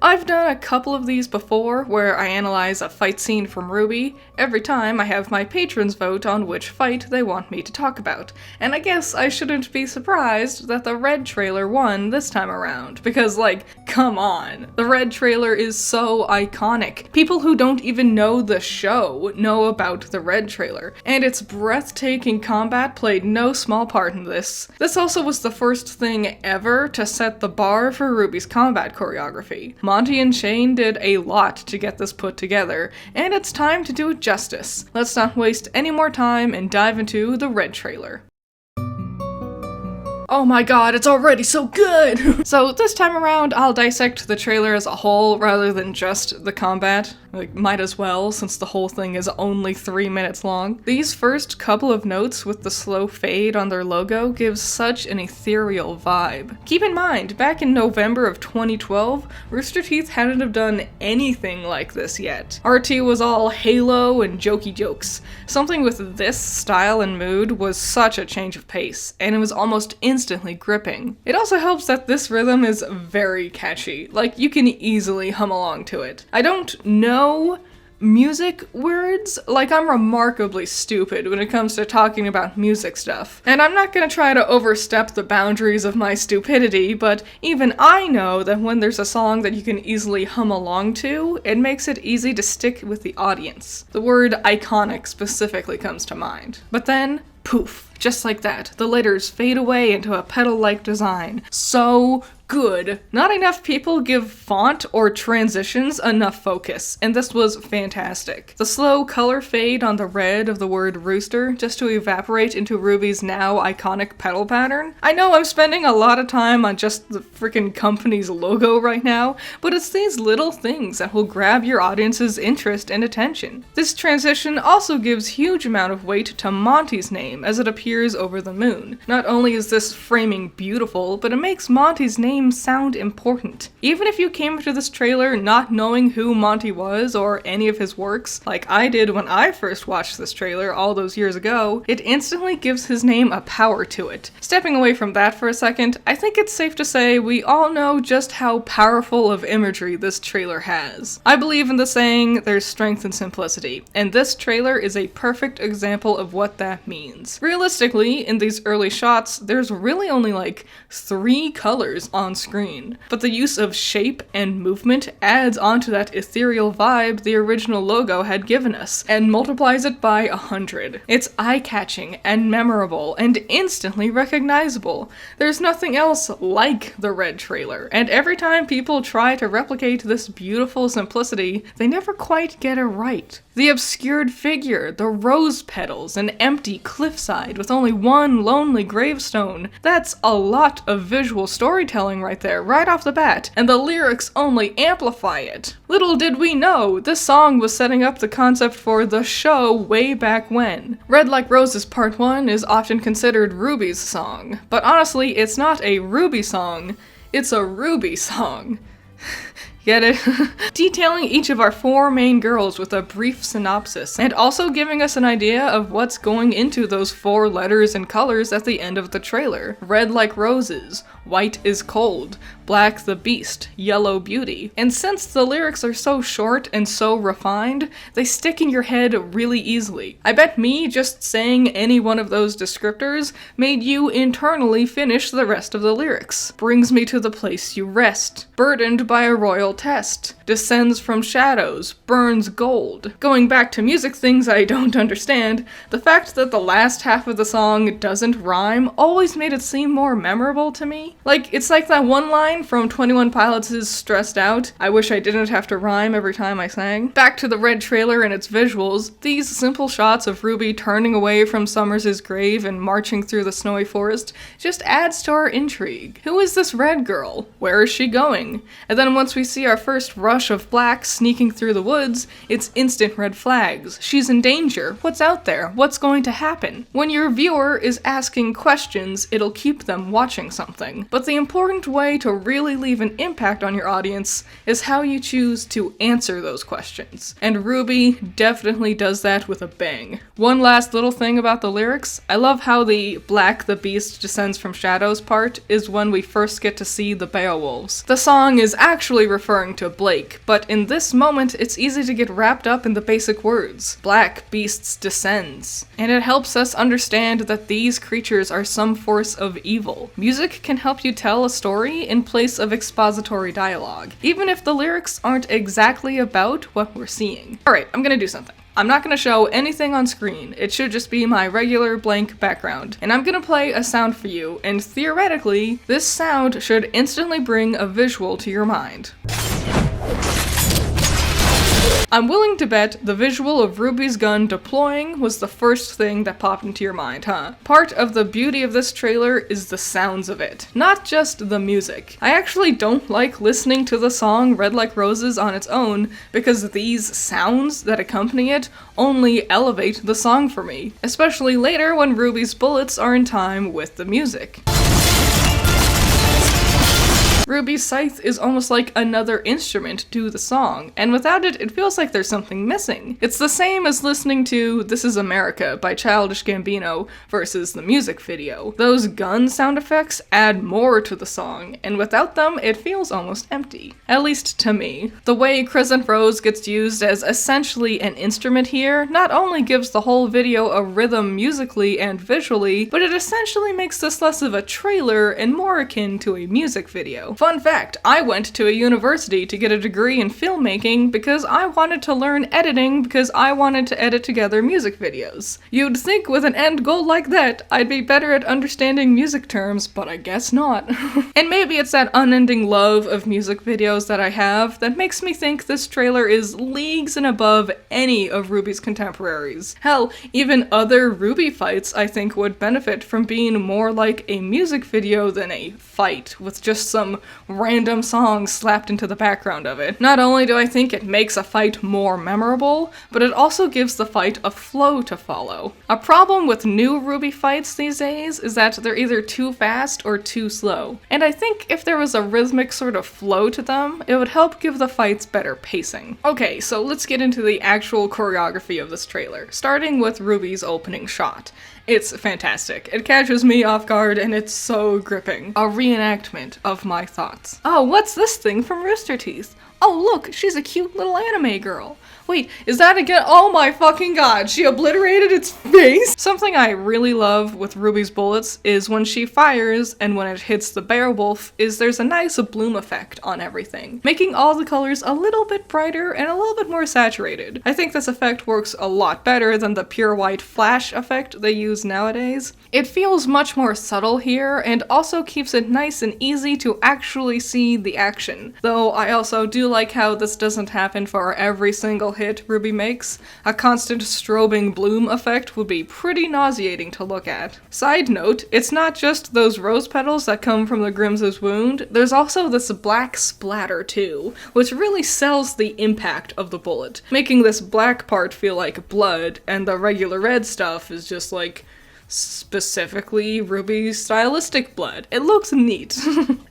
I've done a couple of these before where I analyze a fight scene from RWBY. Every time I have my patrons vote on which fight they want me to talk about, and I guess I shouldn't be surprised that the Red trailer won this time around, because like, come on, the Red trailer is so iconic. People who don't even know the show know about the Red trailer, and its breathtaking combat played no small part in this. This also was the first thing ever to set the bar for RWBY's combat choreography. Monty and Shane did a lot to get this put together, and it's time to do it justice. Let's not waste any more time and dive into the Red trailer. Oh my god, it's already so good! So this time around, I'll dissect the trailer as a whole rather than just the combat. Like, might as well, since the whole thing is only 3 minutes long. These first couple of notes with the slow fade on their logo gives such an ethereal vibe. Keep in mind, back in November of 2012, Rooster Teeth hadn't have done anything like this yet. RT was all halo and jokey jokes. Something with this style and mood was such a change of pace, and it was almost instantly gripping. It also helps that this rhythm is very catchy, like you can easily hum along to it. I don't know music words, like I'm remarkably stupid when it comes to talking about music stuff. And I'm not gonna try to overstep the boundaries of my stupidity, but even I know that when there's a song that you can easily hum along to, it makes it easy to stick with the audience. The word iconic specifically comes to mind. But then, poof, just like that, the letters fade away into a petal-like design. So good. Not enough people give font or transitions enough focus, and this was fantastic. The slow color fade on the red of the word rooster just to evaporate into RWBY's now iconic petal pattern. I know I'm spending a lot of time on just the freaking company's logo right now, but it's these little things that will grab your audience's interest and attention. This transition also gives huge amount of weight to Monty's name as it appears over the moon. Not only is this framing beautiful, but it makes Monty's name sound important. Even if you came to this trailer not knowing who Monty was or any of his works, like I did when I first watched this trailer all those years ago, it instantly gives his name a power to it. Stepping away from that for a second, I think it's safe to say we all know just how powerful of imagery this trailer has. I believe in the saying, there's strength in simplicity, and this trailer is a perfect example of what that means. Realistically, in these early shots, there's really only like 3 colors on screen, but the use of shape and movement adds onto that ethereal vibe the original logo had given us, and multiplies it by 100. It's eye-catching and memorable and instantly recognizable. There's nothing else like the Red trailer, and every time people try to replicate this beautiful simplicity, they never quite get it right. The obscured figure, the rose petals, an empty cliffside with only one lonely gravestone. That's a lot of visual storytelling right there, right off the bat, and the lyrics only amplify it. Little did we know, this song was setting up the concept for the show way back when. Red Like Roses Part 1 is often considered RWBY's song, but honestly, it's not a RWBY song, it's a RWBY song. Get it? Detailing each of our 4 main girls with a brief synopsis, and also giving us an idea of what's going into those 4 letters and colors at the end of the trailer. Red like roses, white is cold, black the beast, yellow beauty. And since the lyrics are so short and so refined, they stick in your head really easily. I bet me just saying any one of those descriptors made you internally finish the rest of the lyrics. Brings me to the place you rest, burdened by a royal test, descends from shadows, burns gold. Going back to music things I don't understand, the fact that the last half of the song doesn't rhyme always made it seem more memorable to me. Like, it's like that one line from 21 Pilots' Stressed Out, I wish I didn't have to rhyme every time I sang. Back to the Red trailer and its visuals, these simple shots of RWBY turning away from Summers' grave and marching through the snowy forest just adds to our intrigue. Who is this Red girl? Where is she going? And then once we see our first rush of black sneaking through the woods, it's instant red flags. She's in danger. What's out there? What's going to happen? When your viewer is asking questions, it'll keep them watching something. But the important way to really leave an impact on your audience is how you choose to answer those questions. And RWBY definitely does that with a bang. One last little thing about the lyrics, I love how the "Black the Beast descends from shadows" part is when we first get to see the Beowulfs. The song is actually referring to Blake, but in this moment it's easy to get wrapped up in the basic words. Black beasts descends. And it helps us understand that these creatures are some force of evil. Music can help you tell a story in place of expository dialogue, even if the lyrics aren't exactly about what we're seeing. Alright, I'm gonna do something. I'm not going to show anything on screen, it should just be my regular blank background. And I'm going to play a sound for you, and theoretically, this sound should instantly bring a visual to your mind. I'm willing to bet the visual of RWBY's gun deploying was the first thing that popped into your mind, huh? Part of the beauty of this trailer is the sounds of it, not just the music. I actually don't like listening to the song Red Like Roses on its own because these sounds that accompany it only elevate the song for me, especially later when RWBY's bullets are in time with the music. RWBY's scythe is almost like another instrument to the song, and without it, it feels like there's something missing. It's the same as listening to This Is America by Childish Gambino versus the music video. Those gun sound effects add more to the song, and without them, it feels almost empty. At least to me. The way Crescent Rose gets used as essentially an instrument here not only gives the whole video a rhythm musically and visually, but it essentially makes this less of a trailer and more akin to a music video. Fun fact, I went to a university to get a degree in filmmaking because I wanted to learn editing because I wanted to edit together music videos. You'd think with an end goal like that, I'd be better at understanding music terms, but I guess not. And maybe it's that unending love of music videos that I have that makes me think this trailer is leagues and above any of RWBY's contemporaries. Hell, even other RWBY fights I think would benefit from being more like a music video than a fight, with just some random songs slapped into the background of it. Not only do I think it makes a fight more memorable, but it also gives the fight a flow to follow. A problem with new RWBY fights these days is that they're either too fast or too slow, and I think if there was a rhythmic sort of flow to them, it would help give the fights better pacing. Okay, so let's get into the actual choreography of this trailer, starting with RWBY's opening shot. It's fantastic. It catches me off guard and it's so gripping. A reenactment of my thoughts. Oh, what's this thing from Rooster Teeth? Oh look, she's a cute little anime girl. Wait, is that again? Oh my fucking god, she obliterated its face? Something I really love with RWBY's bullets is when she fires and when it hits the Beowulf is there's a nice bloom effect on everything, making all the colors a little bit brighter and a little bit more saturated. I think this effect works a lot better than the pure white flash effect they use nowadays. It feels much more subtle here and also keeps it nice and easy to actually see the action, though I also do like how this doesn't happen for every single hit RWBY makes. A constant strobing bloom effect would be pretty nauseating to look at. Side note, it's not just those rose petals that come from the Grimm's wound, there's also this black splatter too, which really sells the impact of the bullet, making this black part feel like blood, and the regular red stuff is just like specifically RWBY stylistic blood. It looks neat.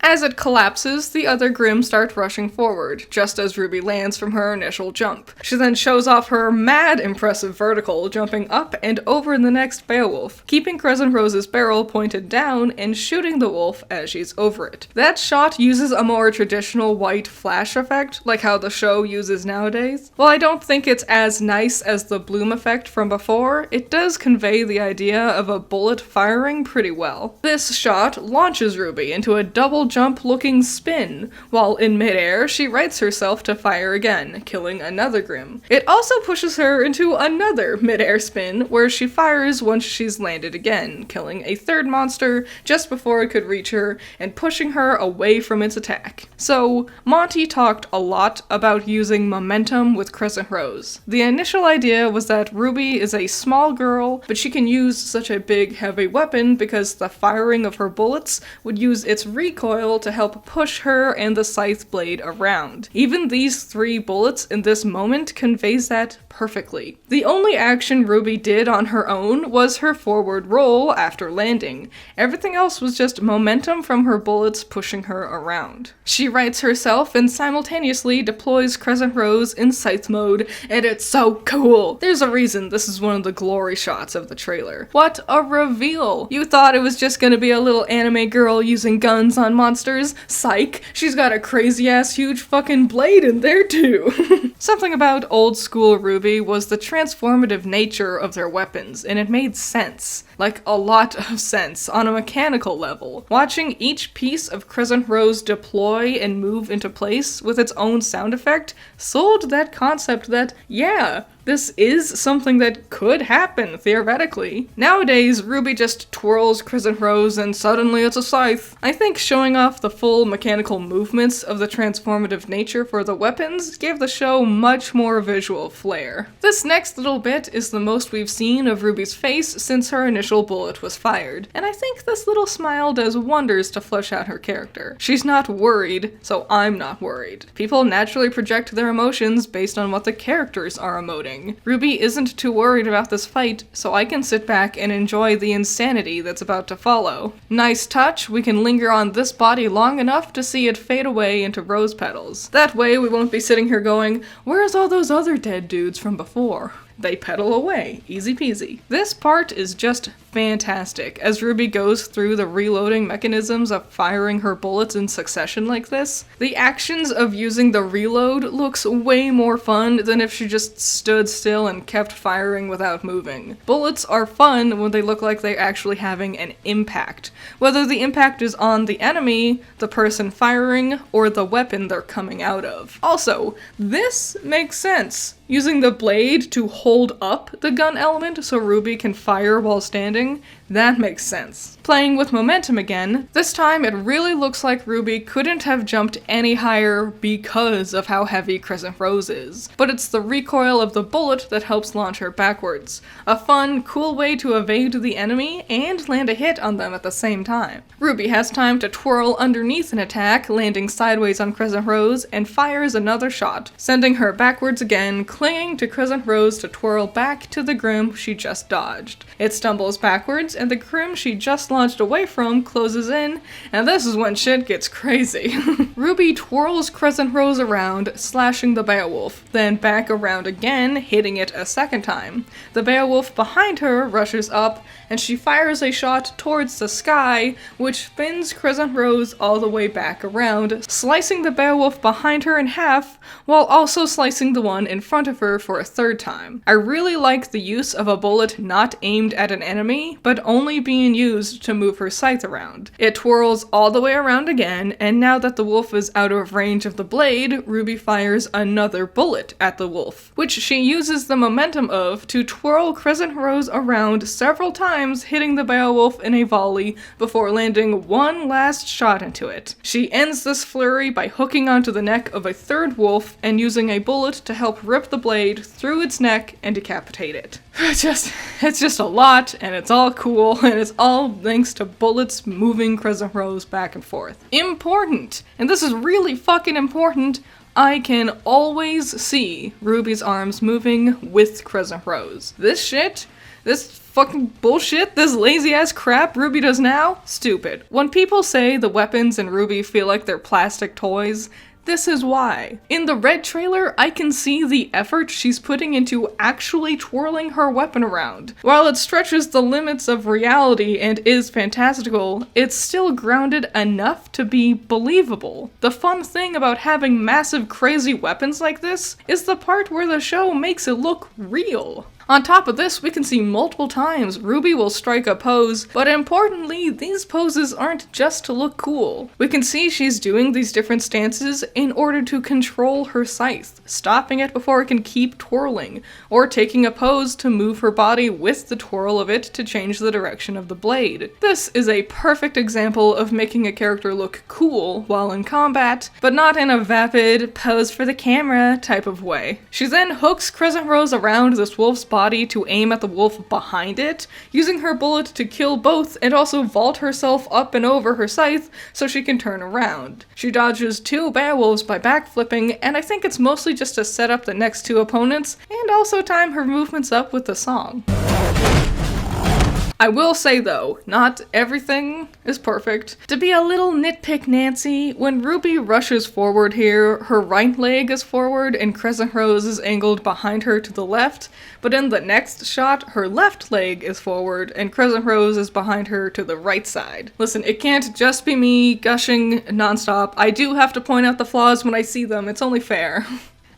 As it collapses, the other Grimm start rushing forward, just as RWBY lands from her initial jump. She then shows off her mad impressive vertical, jumping up and over the next Beowulf, keeping Crescent Rose's barrel pointed down and shooting the wolf as she's over it. That shot uses a more traditional white flash effect, like how the show uses nowadays. While I don't think it's as nice as the bloom effect from before, it does convey the idea of a bullet firing pretty well. This shot launches RWBY into a double jump looking spin, while in midair she rights herself to fire again, killing another Grimm. It also pushes her into another midair spin, where she fires once she's landed again, killing a third monster just before it could reach her and pushing her away from its attack. So, Monty talked a lot about using momentum with Crescent Rose. The initial idea was that RWBY is a small girl, but she can use such a a big heavy weapon because the firing of her bullets would use its recoil to help push her and the scythe blade around. Even these 3 bullets in this moment conveys that perfectly. The only action Ruby did on her own was her forward roll after landing. Everything else was just momentum from her bullets pushing her around. She rights herself and simultaneously deploys Crescent Rose in scythe mode, and it's so cool! There's a reason this is one of the glory shots of the trailer. What a reveal! You thought it was just gonna be a little anime girl using guns on monsters? Psych! She's got a crazy ass huge fucking blade in there too! Something about old school RWBY was the transformative nature of their weapons, and it made sense. Like, a lot of sense, on a mechanical level. Watching each piece of Crescent Rose deploy and move into place with its own sound effect sold that concept that, yeah, this is something that could happen, theoretically. Nowadays, RWBY just twirls Crescent Rose and suddenly it's a scythe. I think showing off the full mechanical movements of the transformative nature for the weapons gave the show much more visual flair. This next little bit is the most we've seen of RWBY's face since her initial bullet was fired, and I think this little smile does wonders to flesh out her character. She's not worried, so I'm not worried. People naturally project their emotions based on what the characters are emoting. RWBY isn't too worried about this fight, so I can sit back and enjoy the insanity that's about to follow. Nice touch, we can linger on this body long enough to see it fade away into rose petals. That way we won't be sitting here going, where's all those other dead dudes from before? They pedal away, easy peasy. This part is just fantastic, as RWBY goes through the reloading mechanisms of firing her bullets in succession like this. The actions of using the reload looks way more fun than if she just stood still and kept firing without moving. Bullets are fun when they look like they're actually having an impact, whether the impact is on the enemy, the person firing, or the weapon they're coming out of. Also, this makes sense. Using the blade to hold up the gun element so RWBY can fire while standing, that makes sense. Playing with momentum again, this time it really looks like RWBY couldn't have jumped any higher because of how heavy Crescent Rose is. But it's the recoil of the bullet that helps launch her backwards. A fun, cool way to evade the enemy and land a hit on them at the same time. RWBY has time to twirl underneath an attack, landing sideways on Crescent Rose, and fires another shot, sending her backwards again, clinging to Crescent Rose to twirl back to the Grim she just dodged. It stumbles backwards, and the Grim she just launched away from closes in, and this is when shit gets crazy. RWBY twirls Crescent Rose around, slashing the Beowulf, then back around again, hitting it a second time. The Beowulf behind her rushes up, and she fires a shot towards the sky, which spins Crescent Rose all the way back around, slicing the Beowulf behind her in half, while also slicing the one in front of her for a third time. I really like the use of a bullet not aimed at an enemy, but only being used to move her scythe around. It twirls all the way around again, and now that the wolf is out of range of the blade, RWBY fires another bullet at the wolf, which she uses the momentum of to twirl Crescent Rose around several times, hitting the Beowulf in a volley before landing one last shot into it. She ends this flurry by hooking onto the neck of a third wolf and using a bullet to help rip the blade through its neck and decapitate it. It's just a lot, and it's all cool, and it's all thanks to bullets moving Crescent Rose back and forth. Important! And this is really fucking important. I can always see RWBY's arms moving with Crescent Rose. This fucking bullshit, this lazy ass crap RWBY does now? Stupid. When people say the weapons in RWBY feel like they're plastic toys, this is why. In the Red trailer, I can see the effort she's putting into actually twirling her weapon around. While it stretches the limits of reality and is fantastical, it's still grounded enough to be believable. The fun thing about having massive crazy weapons like this is the part where the show makes it look real. On top of this, we can see multiple times RWBY will strike a pose, but importantly, these poses aren't just to look cool. We can see she's doing these different stances in order to control her scythe, stopping it before it can keep twirling, or taking a pose to move her body with the twirl of it to change the direction of the blade. This is a perfect example of making a character look cool while in combat, but not in a vapid, pose for the camera type of way. She then hooks Crescent Rose around this wolf's body body to aim at the wolf behind it, using her bullet to kill both and also vault herself up and over her scythe so she can turn around. She dodges 2 beowulfs by backflipping, and I think it's mostly just to set up the next 2 opponents and also time her movements up with the song. I will say though, not everything is perfect. To be a little nitpick Nancy, when Ruby rushes forward here, her right leg is forward and Crescent Rose is angled behind her to the left, but in the next shot, her left leg is forward and Crescent Rose is behind her to the right side. Listen, it can't just be me gushing nonstop. I do have to point out the flaws when I see them, it's only fair.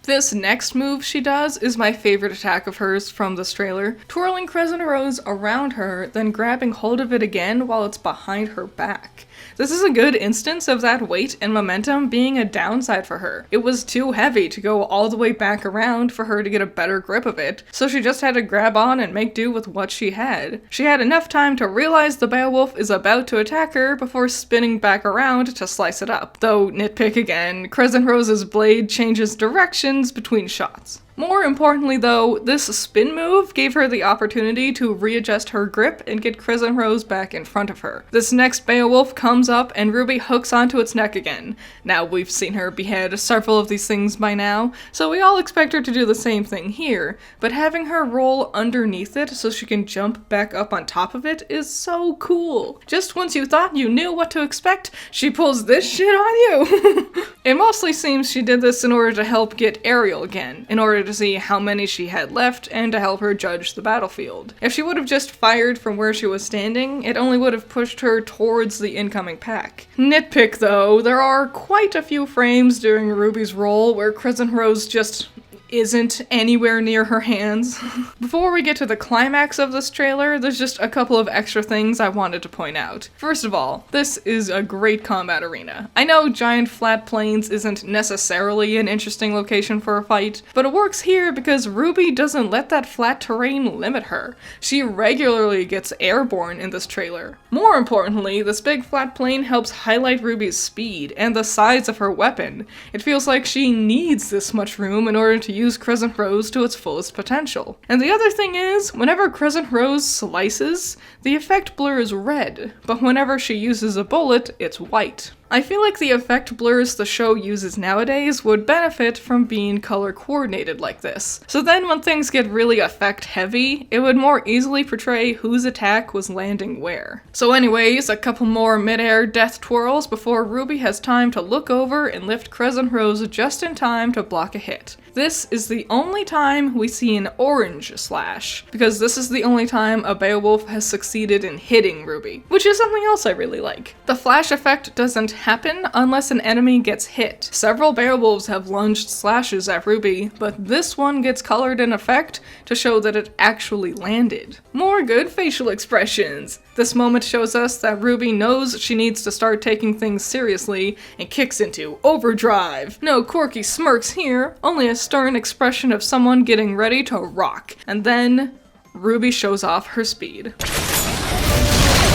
This next move she does is my favorite attack of hers from this trailer, twirling Crescent Rose around her, then grabbing hold of it again while it's behind her back. This is a good instance of that weight and momentum being a downside for her. It was too heavy to go all the way back around for her to get a better grip of it, so she just had to grab on and make do with what she had. She had enough time to realize the Beowulf is about to attack her before spinning back around to slice it up. Though, nitpick again, Crescent Rose's blade changes directions between shots. More importantly though, this spin move gave her the opportunity to readjust her grip and get Crescent Rose back in front of her. This next Beowulf comes up and Ruby hooks onto its neck again. Now we've seen her behead several of these things by now, so we all expect her to do the same thing here, but having her roll underneath it so she can jump back up on top of it is so cool. Just once you thought you knew what to expect, she pulls this shit on you! It mostly seems she did this in order to help get Ariel again, in order to see how many she had left and to help her judge the battlefield. If she would have just fired from where she was standing, it only would have pushed her towards the incoming pack. Nitpick though, there are quite a few frames during Ruby's roll where Crescent Rose just isn't anywhere near her hands. Before we get to the climax of this trailer, there's just a couple of extra things I wanted to point out. First of all, this is a great combat arena. I know giant flat plains isn't necessarily an interesting location for a fight, but it works here because Ruby doesn't let that flat terrain limit her. She regularly gets airborne in this trailer. More importantly, this big flat plain helps highlight Ruby's speed and the size of her weapon. It feels like she needs this much room in order to use Crescent Rose to its fullest potential. And the other thing is, whenever Crescent Rose slices, the effect blur is red, but whenever she uses a bullet, it's white. I feel like the effect blurs the show uses nowadays would benefit from being color coordinated like this. So then when things get really effect heavy, it would more easily portray whose attack was landing where. So anyways, a couple more mid-air death twirls before Ruby has time to look over and lift Crescent Rose just in time to block a hit. This is the only time we see an orange slash, because this is the only time a Beowulf has succeeded in hitting Ruby, which is something else I really like. The flash effect doesn't happen unless an enemy gets hit. Several Beowulfs have lunged slashes at Ruby, but this one gets colored in effect to show that it actually landed. More good facial expressions. This moment shows us that Ruby knows she needs to start taking things seriously and kicks into overdrive. No quirky smirks here, only a stern expression of someone getting ready to rock. And then Ruby shows off her speed.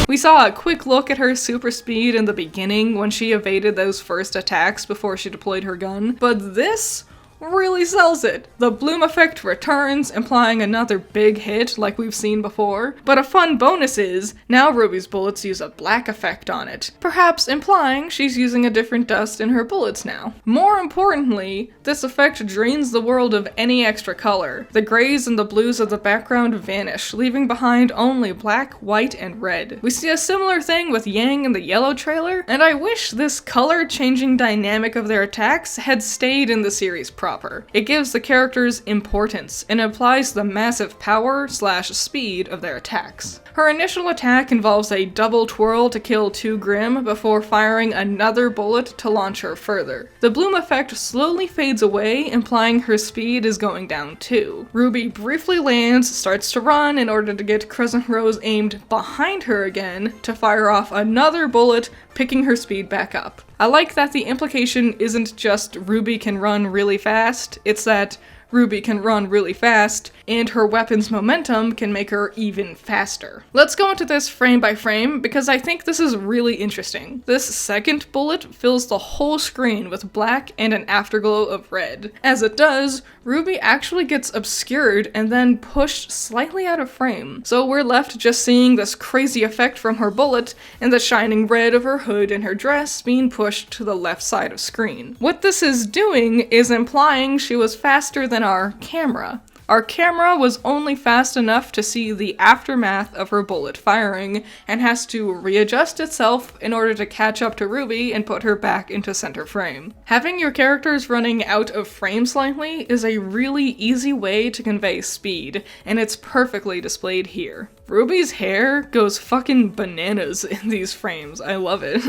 We saw a quick look at her super speed in the beginning when she evaded those first attacks before she deployed her gun, but this really sells it. The bloom effect returns, implying another big hit like we've seen before, but a fun bonus is, now Ruby's bullets use a black effect on it, perhaps implying she's using a different dust in her bullets now. More importantly, this effect drains the world of any extra color. The grays and the blues of the background vanish, leaving behind only black, white, and red. We see a similar thing with Yang in the yellow trailer, and I wish this color-changing dynamic of their attacks had stayed in the series proper. It gives the characters importance and implies the massive power/speed of their attacks. Her initial attack involves a double twirl to kill 2 Grim before firing another bullet to launch her further. The bloom effect slowly fades away, implying her speed is going down too. Ruby briefly lands, starts to run in order to get Crescent Rose aimed behind her again to fire off another bullet, picking her speed back up. I like that the implication isn't just Ruby can run really fast, it's that RWBY can run really fast, and her weapon's momentum can make her even faster. Let's go into this frame by frame, because I think this is really interesting. This second bullet fills the whole screen with black and an afterglow of red. As it does, RWBY actually gets obscured and then pushed slightly out of frame. So we're left just seeing this crazy effect from her bullet and the shining red of her hood and her dress being pushed to the left side of screen. What this is doing is implying she was faster than our camera. Our camera was only fast enough to see the aftermath of her bullet firing, and has to readjust itself in order to catch up to RWBY and put her back into center frame. Having your characters running out of frame slightly is a really easy way to convey speed, and it's perfectly displayed here. RWBY's hair goes fucking bananas in these frames. I love it.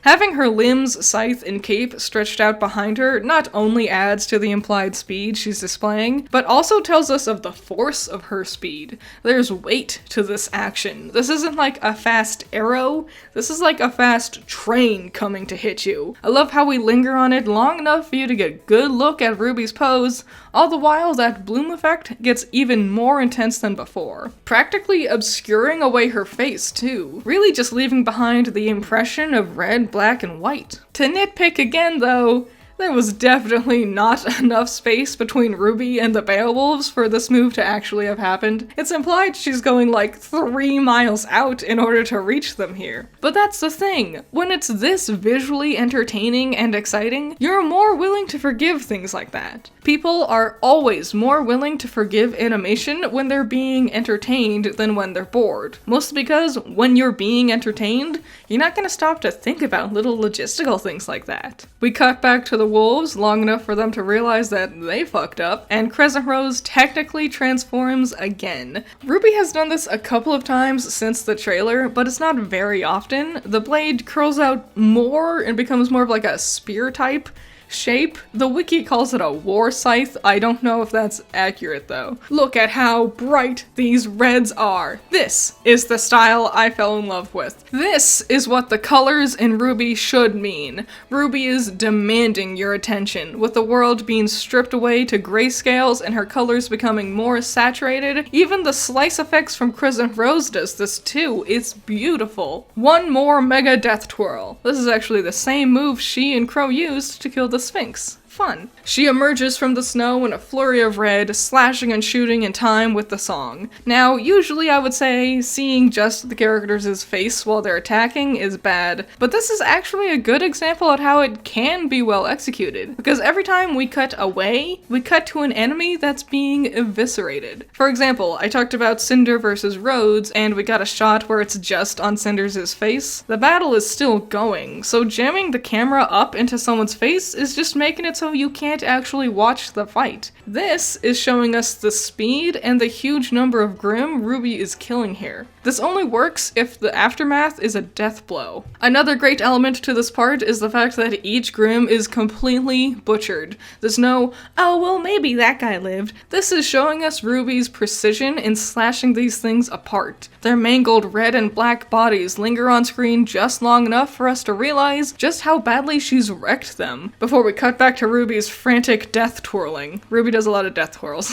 Having her limbs, scythe, and cape stretched out behind her not only adds to the implied speed she's displaying, but also tells us of the force of her speed. There's weight to this action. This isn't like a fast arrow, this is like a fast train coming to hit you. I love how we linger on it long enough for you to get a good look at RWBY's pose, all the while that bloom effect gets even more intense than before. Practically obscuring away her face too, really just leaving behind the impression of red, black, and white. To nitpick again though, there was definitely not enough space between RWBY and the Beowulfs for this move to actually have happened. It's implied she's going like 3 miles out in order to reach them here. But that's the thing, when it's this visually entertaining and exciting, you're more willing to forgive things like that. People are always more willing to forgive animation when they're being entertained than when they're bored. Mostly because when you're being entertained, you're not gonna stop to think about little logistical things like that. We cut back to the wolves long enough for them to realize that they fucked up, and Crescent Rose technically transforms again. RWBY has done this a couple of times since the trailer, but it's not very often. The blade curls out more and becomes more of like a spear type shape. The wiki calls it a war scythe. I don't know if that's accurate though. Look at how bright these reds are. This is the style I fell in love with. This is what the colors in RWBY should mean. RWBY is demanding your attention, with the world being stripped away to grayscales and her colors becoming more saturated. Even the slice effects from Crescent Rose does this too. It's beautiful. One more mega death twirl. This is actually the same move she and Crow used to kill the Sphinx. Fun. She emerges from the snow in a flurry of red, slashing and shooting in time with the song. Now, usually I would say seeing just the characters' face while they're attacking is bad, but this is actually a good example of how it can be well executed, because every time we cut away, we cut to an enemy that's being eviscerated. For example, I talked about Cinder versus Rhodes, and we got a shot where it's just on Cinder's face. The battle is still going, so jamming the camera up into someone's face is just making it so you can't actually watch the fight. This is showing us the speed and the huge number of Grimm RWBY is killing here. This only works if the aftermath is a death blow. Another great element to this part is the fact that each Grimm is completely butchered. There's no, oh well maybe that guy lived. This is showing us RWBY's precision in slashing these things apart. Their mangled red and black bodies linger on screen just long enough for us to realize just how badly she's wrecked them, before we cut back to RWBY's frantic death twirling. RWBY does a lot of death twirls.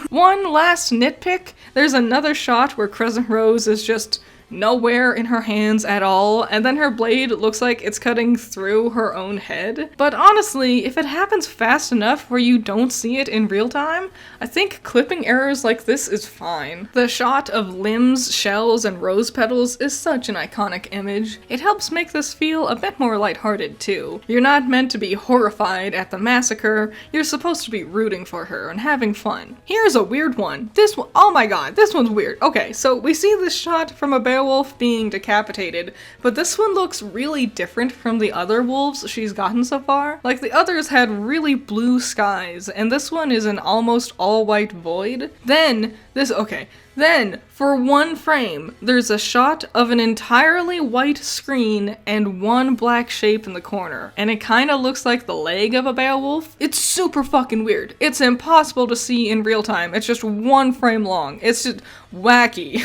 One last nitpick, there's another shot where Crescent Rose is just nowhere in her hands at all, and then her blade looks like it's cutting through her own head. But honestly, if it happens fast enough where you don't see it in real time, I think clipping errors like this is fine. The shot of limbs, shells, and rose petals is such an iconic image. It helps make this feel a bit more lighthearted too. You're not meant to be horrified at the massacre, you're supposed to be rooting for her and having fun. Here's a weird one. This one, oh my god, this one's weird. Okay, so we see this shot from a Beowulf being decapitated, but this one looks really different from the other wolves she's gotten so far. Like, the others had really blue skies, and this one is an almost all-white void. Then, Then, for one frame, there's a shot of an entirely white screen and one black shape in the corner, and it kinda looks like the leg of a Beowulf. It's super fucking weird. It's impossible to see in real time. It's just one frame long. It's just wacky.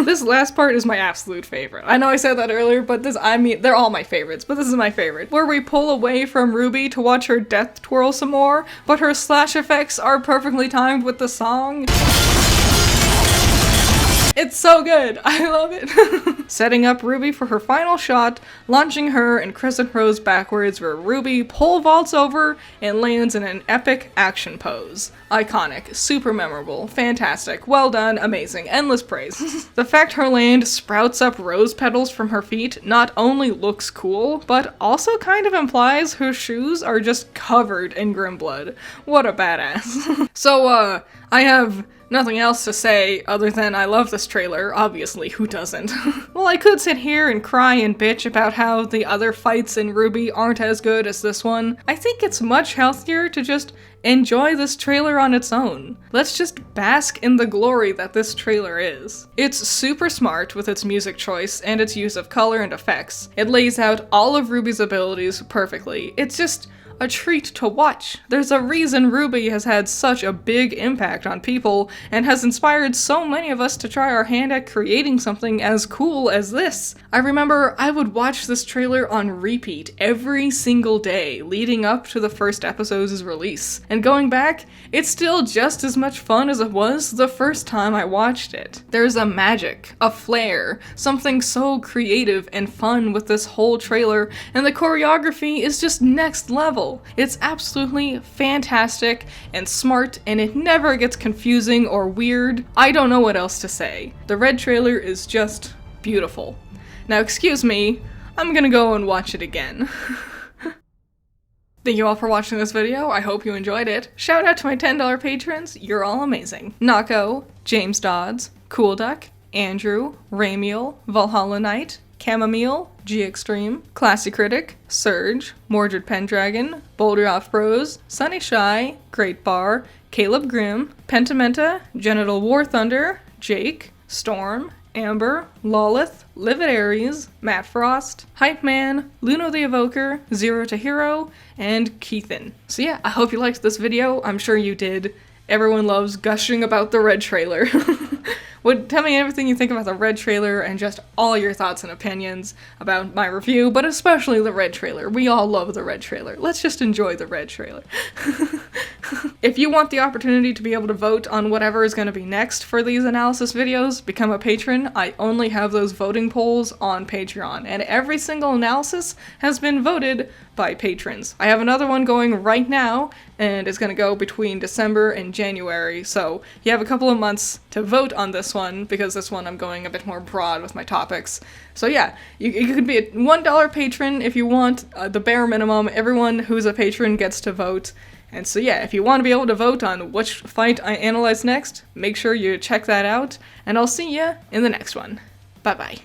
This last part is my absolute favorite. I know I said that earlier, but they're all my favorites, but this is my favorite. Where we pull away from RWBY to watch her death twirl some more, but her slash effects are perfectly timed with the song. It's so good! I love it! Setting up RWBY for her final shot, launching her and crescent rows backwards where RWBY pole vaults over and lands in an epic action pose. Iconic, super memorable, fantastic, well done, amazing, endless praise. The fact her land sprouts up rose petals from her feet not only looks cool, but also kind of implies her shoes are just covered in Grimblood. What a badass. So, I have nothing else to say other than I love this trailer, obviously, who doesn't? Well, I could sit here and cry and bitch about how the other fights in RWBY aren't as good as this one. I think it's much healthier to just enjoy this trailer on its own. Let's just bask in the glory that this trailer is. It's super smart with its music choice and its use of color and effects. It lays out all of RWBY's abilities perfectly. It's just a treat to watch. There's a reason RWBY has had such a big impact on people and has inspired so many of us to try our hand at creating something as cool as this. I remember I would watch this trailer on repeat every single day leading up to the first episode's release. And going back, it's still just as much fun as it was the first time I watched it. There's a magic, a flair, something so creative and fun with this whole trailer, and the choreography is just next level. It's absolutely fantastic and smart, and it never gets confusing or weird. I don't know what else to say. The Red trailer is just beautiful. Now, excuse me, I'm gonna go and watch it again. Thank you all for watching this video. I hope you enjoyed it. Shout out to my $10 patrons. You're all amazing. Nako, James Dodds, Cool Duck, Andrew, Ramiel, Valhalla Knight, Chamomile, G Extreme, Classy Critic, Surge, Mordred Pendragon, Boulder Off Bros, Sunny Shy, Great Bar, Caleb Grimm, Pentimenta, Genital War Thunder, Jake, Storm, Amber, Lawleth, Livid Aries, Matt Frost, Hype Man, Luno the Evoker, Zero to Hero, and Keithan. So yeah, I hope you liked this video. I'm sure you did. Everyone loves gushing about the Red trailer. Tell me everything you think about the Red trailer and just all your thoughts and opinions about my review, but especially the Red trailer. We all love the Red trailer. Let's just enjoy the Red trailer. If you want the opportunity to be able to vote on whatever is going to be next for these analysis videos, become a patron. I only have those voting polls on Patreon, and every single analysis has been voted by patrons. I have another one going right now, and it's going to go between December and January, so you have a couple of months to vote on this one, because this one I'm going a bit more broad with my topics. So yeah, you could be a $1 patron if you want, the bare minimum. Everyone who's a patron gets to vote. And so yeah, if you want to be able to vote on which fight I analyze next, make sure you check that out, and I'll see ya in the next one. Bye bye.